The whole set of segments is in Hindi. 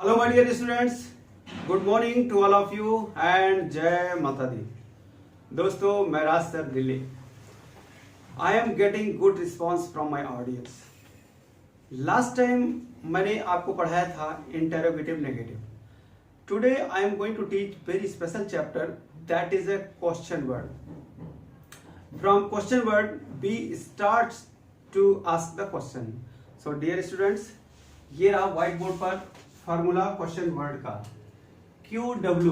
Hello my dear students, good morning to all of you and जय माता दी। दोस्तों, मैं Raj sir Delhi. I am getting good response from my audience. Last time मैंने आपको पढ़ाया था interrogative negative. Today I am going to teach very special chapter, that is a question word. From question word we start to ask the question. So dear students, ये रहा व्हाइट बोर्ड पर फॉर्मूला क्वेश्चन वर्ड का, QW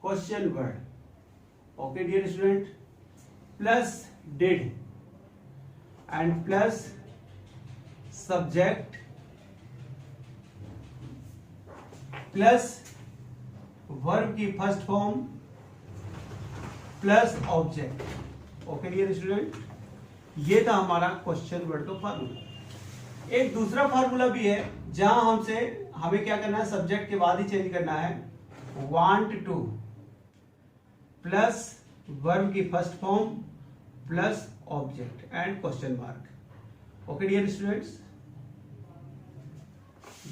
question word. Okay dear student, plus did and plus subject plus verb की first form plus object. Okay dear student, ये था हमारा क्वेश्चन वर्ड का फॉर्मूला। एक दूसरा फॉर्मूला भी है जहां हमें क्या करना है, सब्जेक्ट के बाद ही चेंज करना है। वांट टू प्लस वर्ब की first form plus object and question mark. Okay dear students,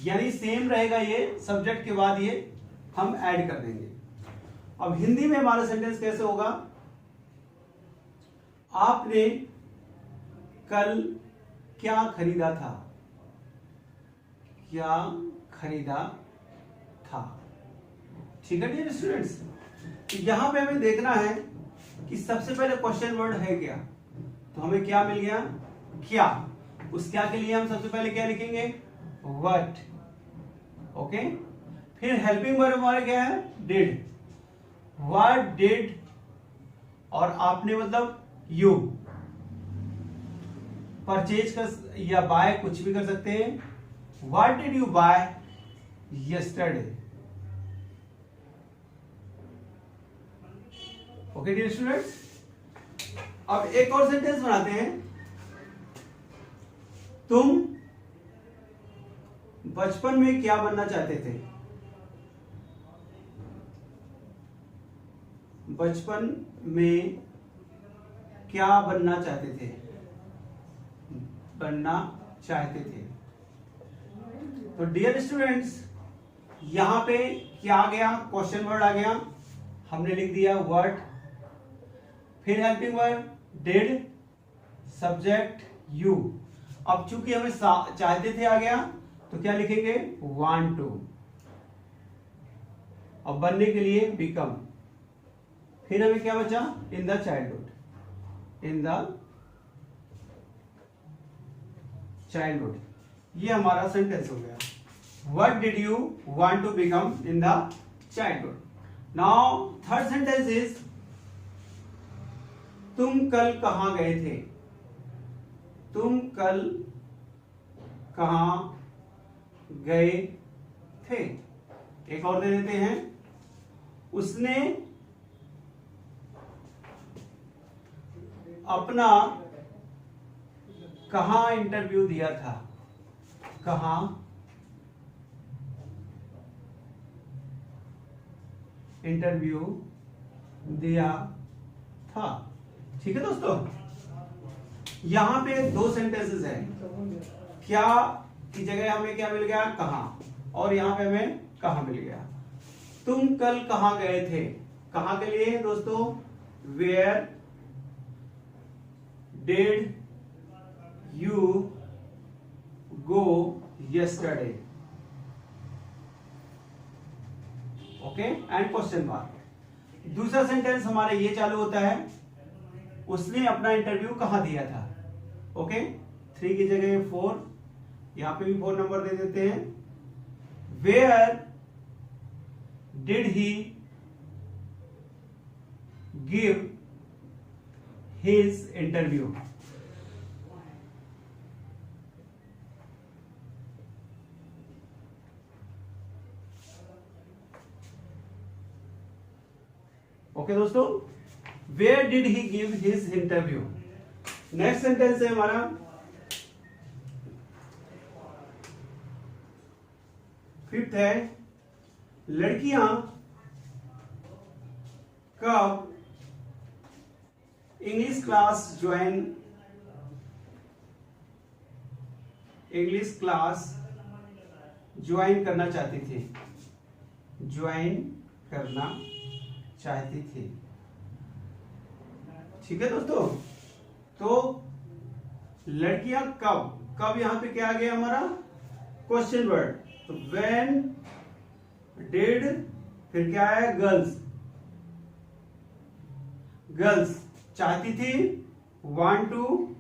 यानी सेम रहेगा, ये सब्जेक्ट के बाद ये हम ऐड कर देंगे। अब हिंदी में हमारा सेंटेंस कैसे होगा? आपने कल क्या खरीदा था? क्या खरीदा था? ठीक है डियर स्टूडेंट्स, तो यहां पे हमें देखना है कि सबसे पहले क्वेश्चन वर्ड है क्या। तो हमें क्या मिल गया? क्या। उस क्या के लिए हम सबसे पहले क्या लिखेंगे? व्हाट। ओके, फिर हेल्पिंग वर्ब हमारा क्या है? डिड। व्हाट डिड, और आपने मतलब यू। परचेज कर या बाय कुछ भी कर सकते हैं। What did you buy yesterday? Okay dear students, अब एक और सेंटेंस बनाते हैं। तुम बचपन में क्या बनना चाहते थे? बचपन में क्या बनना चाहते थे? बनना चाहते थे। तो डियर स्टूडेंट्स, यहां पे क्या आ गया? क्वेश्चन वर्ड आ गया, हमने लिख दिया व्हाट, फिर helping word did, subject you. अब चूंकि हमें चाहते थे आ गया, तो क्या लिखेंगे? Want to. अब बनने के लिए बिकम। फिर हमें क्या बचा? In the childhood. In the childhood. ये हमारा सेंटेंस हो गया। What did you want to become in the childhood? Now third sentence is, तुम कल कहां गए थे? तुम कल कहां गए थे? एक और दे देते हैं। उसने अपना कहां इंटरव्यू दिया था? कहां इंटरव्यू दिया था? ठीक है दोस्तों, यहां पे दो सेंटेंसेस हैं। क्या की जगह हमें क्या मिल गया? कहां। और यहां पे हमें कहां मिल गया। तुम कल कहां गए थे? कहां के लिए दोस्तों? Where did you go yesterday? Okay, and question mark. दूसरा सेंटेंस हमारा ये चालू होता है, उसने अपना इंटरव्यू कहां दिया था? ओके, 3 की जगह 4, यहां पे भी 4 नंबर दे देते हैं। Where did he give his interview? Okay दोस्तों, where did he give his interview. Next sentence है हमारा, फिफ्थ है, लड़कियां कब इंग्लिश क्लास ज्वाइन ज्वाइन करना चाहती थी, ज्वाइन करना चाहती थी। ठीक है दोस्तों, तो लड़कियां कब, कब यहां पे क्या आ गया हमारा क्वेश्चन वर्ड, तो व्हेन, डिड, फिर क्या है गर्ल्स, गर्ल्स चाहती थी, want to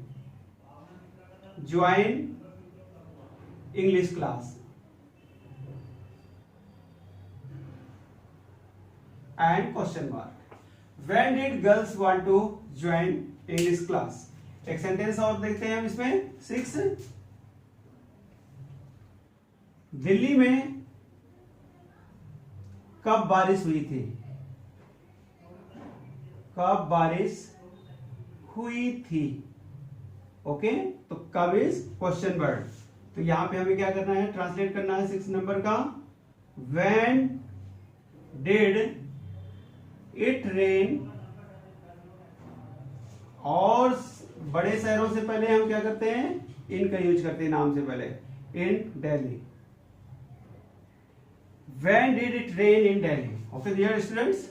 join English class, and question mark, when did girls want to join English class. एक सेंटेंस और देखते हैं हम इसमें 6, दिल्ली में कब बारिश हुई थी, कब बारिश हुई थी। ओके, तो कब इज क्वेश्चन वर्ड, तो यहां पे हमें क्या करना है, ट्रांसलेट करना है 6 नंबर का, व्हेन डिड इट रेन, और बड़े शहरों से पहले हम क्या करते हैं, इन का यूज करते हैं नाम से पहले, in Delhi, when did it rain in Delhi. Okay dear students,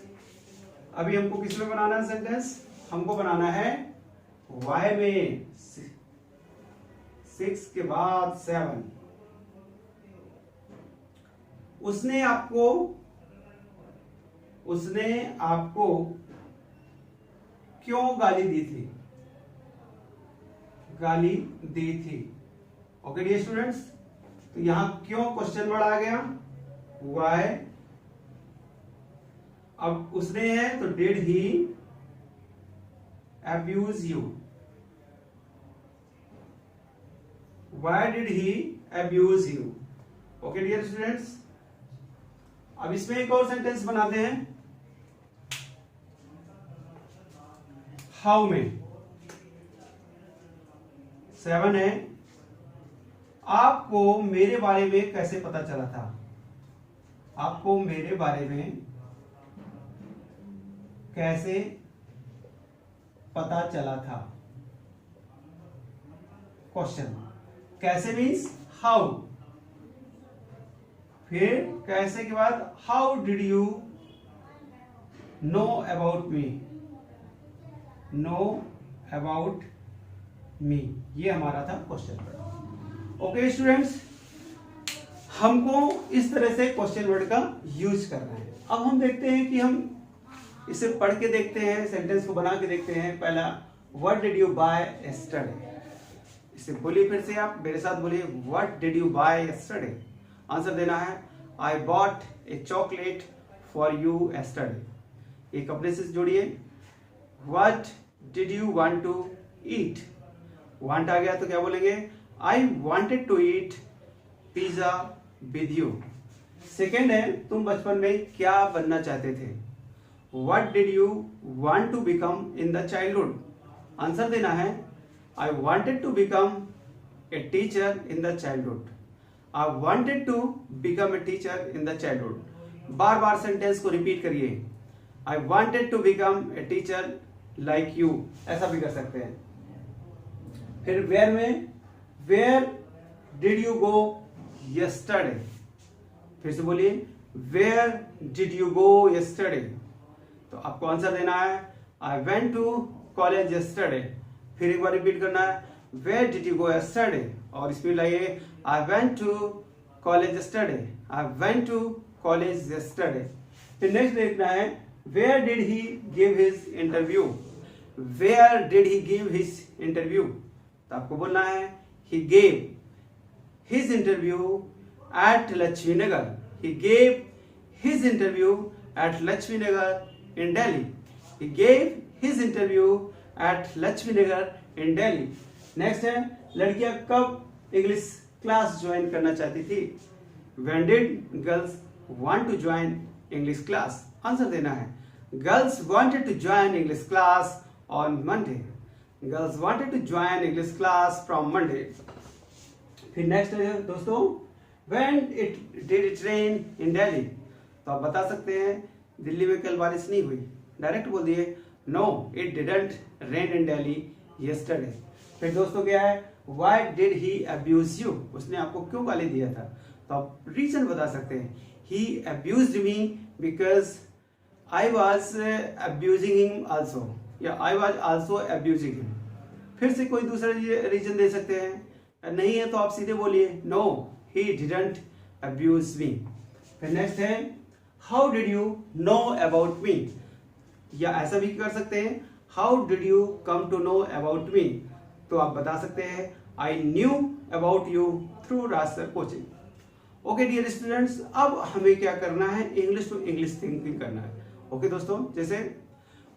अभी हमको किस में बनाना है सेंटेंस, हमको बनाना है वाई में, 6 के बाद 7। उसने आपको क्यों गाली दी थी, गाली दी थी। ओके डियर स्टूडेंट्स, तो यहां क्यों क्वेश्चन वर्ड आ गया, वाई, अब उसने है तो did he abuse you, why did he abuse you. Okay dear students, अब इसमें एक और सेंटेंस बनाते हैं, हाउ में 7 है, आपको मेरे बारे में कैसे पता चला था, आपको मेरे बारे में कैसे पता चला था। क्वेश्चन, कैसे मीन्स हाउ, फिर कैसे के बाद how did you know about me, no about मी, ये हमारा था क्वेश्चन वर्ड। ओके स्टूडेंट्स, हमको इस तरह से क्वेश्चन वर्ड का यूज करना है। अब हम देखते हैं कि हम इसे पढ़ के देखते हैं, सेंटेंस को बना के देखते हैं। पहला, what did you buy yesterday, इसे बोलिए फिर से, आप मेरे साथ बोलिए, what did you buy yesterday. Answer देना है, I bought a chocolate for you yesterday. एक अपने से जोड़िए, what did you want to eat, want आ गया तो क्या बोलेंगे, I wanted to eat pizza with you. Second है, तुम बचपन में क्या बनना चाहते थे, what did you want to become in the childhood. Answer देना है, I wanted to become a teacher in the childhood, I wanted to become a teacher in the childhood. बार बार सेंटेंस को रिपीट करिए, I wanted to become a teacher like you, ऐसा भी कर सकते हैं। फिर वेयर में, where did you go yesterday, फिर से बोलिए, where did you go yesterday. तो आपको आंसर देना है, I went to college yesterday. फिर एक बार रिपीट करना है, where did you go yesterday, और इसमें लाइए, I went to college yesterday, I went to college yesterday. फिर नेक्स्ट देखना है, where did he give his interview, where did he give his interview. तो आपको बोलना है, he gave his interview at Laxminagar, he gave his interview at Laxminagar in Delhi, he gave his interview at Laxminagar in Delhi. Next है, लड़कियां कब इंग्लिश क्लास ज्वाइन करना चाहती थी, when did girls want to join English class. Answer देना है, girls wanted to join English class on Monday, girls wanted to join English class from Monday. फिर नेक्स्ट है दोस्तों, when did it rain in Delhi. तो आप बता सकते हैं, दिल्ली में कल बारिश नहीं हुई, डायरेक्ट बोल दिए, no it didn't rain in Delhi yesterday. फिर दोस्तों क्या है, why did he abuse you, उसने आपको क्यों गाली दिया था, तो आप रीजन बता सकते हैं। He abused me because I was abusing him also, या I was also abusing him. फिर से कोई दूसरा रीजन दे सकते हैं। नहीं है तो आप सीधे बोलिए no he didn't abuse me. फिर नेक्स्ट है how did you know about me, या ऐसा भी कर सकते हैं how did you come to know about me. तो आप बता सकते हैं I knew about you through Raj sir coaching. Okay dear students, अब हमें क्या करना है, इंग्लिश टू इंग्लिश थिंकिंग करना है। ओके दोस्तों, जैसे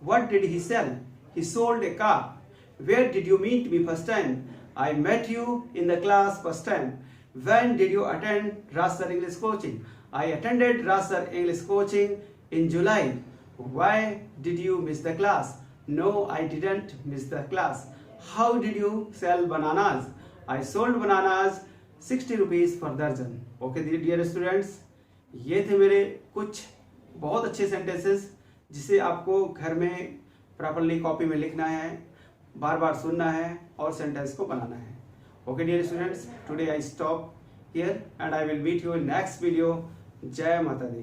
what did he sell, he sold a car. Where did you meet me first time, I met you in the class first time. When did you attend Raj sir English coaching, I attended Raj sir English coaching in July. Why did you miss the class? No, I didn't miss the class. How did you sell bananas? I sold bananas 60 rupees per dozen. Okay dear students, ये थे मेरे कुछ बहुत अच्छे सेंटेंसेस जिसे आपको घर में प्रॉपरली कॉपी में लिखना है, बार बार सुनना है और सेंटेंस को बनाना है। Okay dear students, today I stop here and I will meet you in next video. जय माता दी।